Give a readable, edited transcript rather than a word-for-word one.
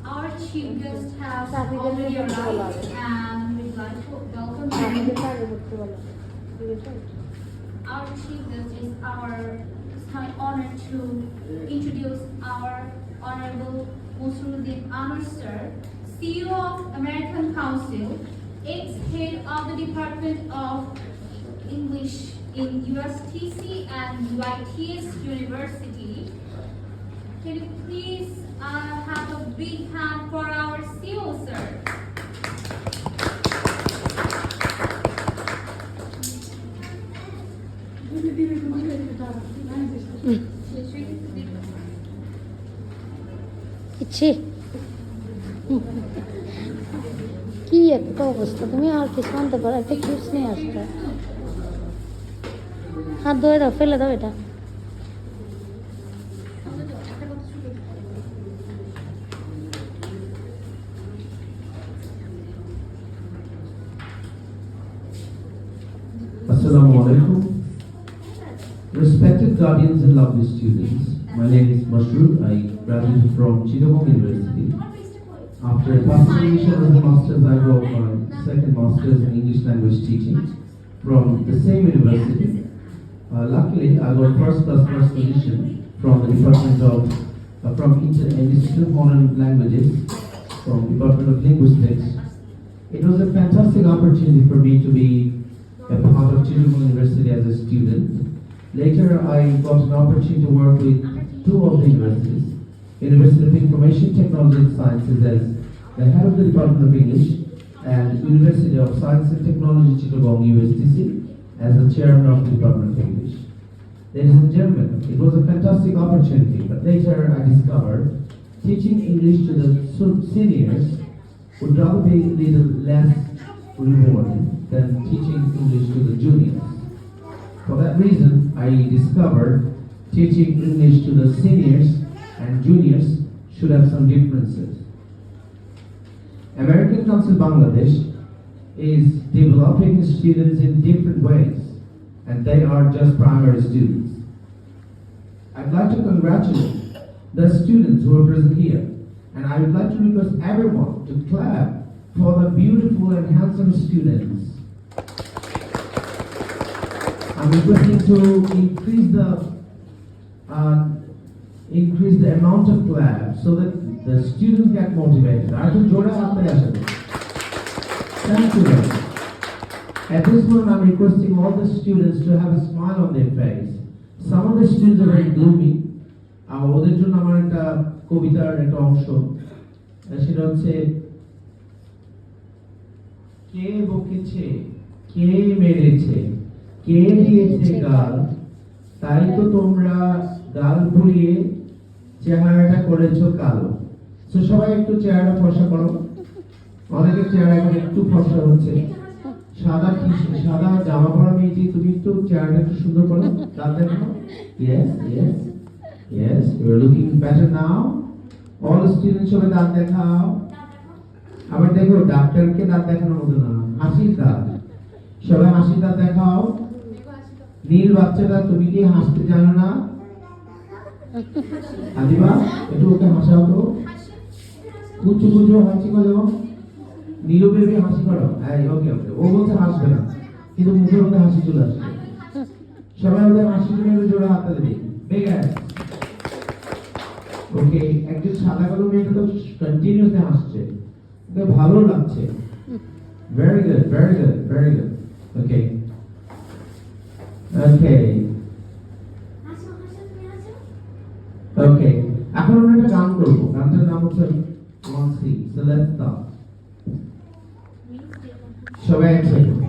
Our chief guest has already arrived and we'd like to welcome him. Our chief guest is it's my honor to introduce our Honorable Musruddin Anwar Sir, CEO of American Council, ex-head of the Department of English in USTC and UITS University. Can you please have a big hand for our CEO, sir? কি একটা অবস্থা, তুমি আর কিছু আনতে পারো, একটা chips নিয়ে আসতে। হাত ধরে দাও, ফেলে দাও এটা। Assalamu alaikum. Respected guardians and lovely students, my name is Masroor. I graduated from Chittagong University. After passing English as a master's, I got my second master's in English language teaching from the same university. Luckily, I got first position from the Department of Institute of Modern Languages, from Department of Linguistics. It was a fantastic opportunity for me to be a part of Chittagong University as a student. Later, I got an opportunity to work with two of the universities, University of Information Technology and Sciences as the head of the Department of English, and University of Science and Technology Chittagong USTC as the chairman of the Department of English. Ladies and gentlemen, it was a fantastic opportunity, but later I discovered teaching English to the seniors would rather be a little less rewarding than teaching English to the juniors. For that reason, I discovered teaching English to the seniors and juniors should have some differences. American Council Bangladesh is developing students in different ways, and they are just primary students. I'd like to congratulate the students who are present here, and I would like to request everyone to clap for the beautiful and handsome students. I'm requesting to increase the amount of clap so that the students get motivated. Thank you very much. At this moment, I'm requesting all the students to have a smile on their face. Some of the students are very gloomy. ওদের জন্য আমার একটা কবিতার একটা অংশ, সেটা হচ্ছে কে বকেছে, কে মেরেছে, কে দিয়েছে গাল, তাই তো তোমরা গাল পুড়িয়ে চেহারাটা করেছো কালো। তো সবাই একটু চেহারাটা ফর্সা করো, অনেকের চেহারা এখন একটু ফর্সা হচ্ছে। সাদা জামা পরা মেয়েটি, তুমি একটু চেহারাটা একটু সুন্দর করো, দাঁত দেখো। Yes, you are looking better now. All the students সবাই দাঁত দেখাও। আবার দেখো, ডাক্তারকে দাঁত দেখানোর মতো না, হাসির দাঁত। সবাই হাসির দাঁত দেখাও। নীল বাচ্চাটা, তুমি কি হাসতে জানো না? আদিবা, একটু ওকে হাসাও তো। কুচু কুচু হাসি করো। নীলু বেবি হাসি করো। ওকে, ও বলছে হাসবে না, কিন্তু মুখের মধ্যে হাসি চলে আসবে। সবাই ওদের হাসির জন্য জোরে হাত তালি দিই। Big hands. Okay, একজন সাদা কালো মেয়েটা তো কন্টিনিউসলি হাসছে, ওকে ভালো লাগছে। Very good, very good, very good. Okay. Okay. Okay. এখন আমরা একটা গান করবো, গানটার নাম হচ্ছে One C. So let's start. সবাই একসাথে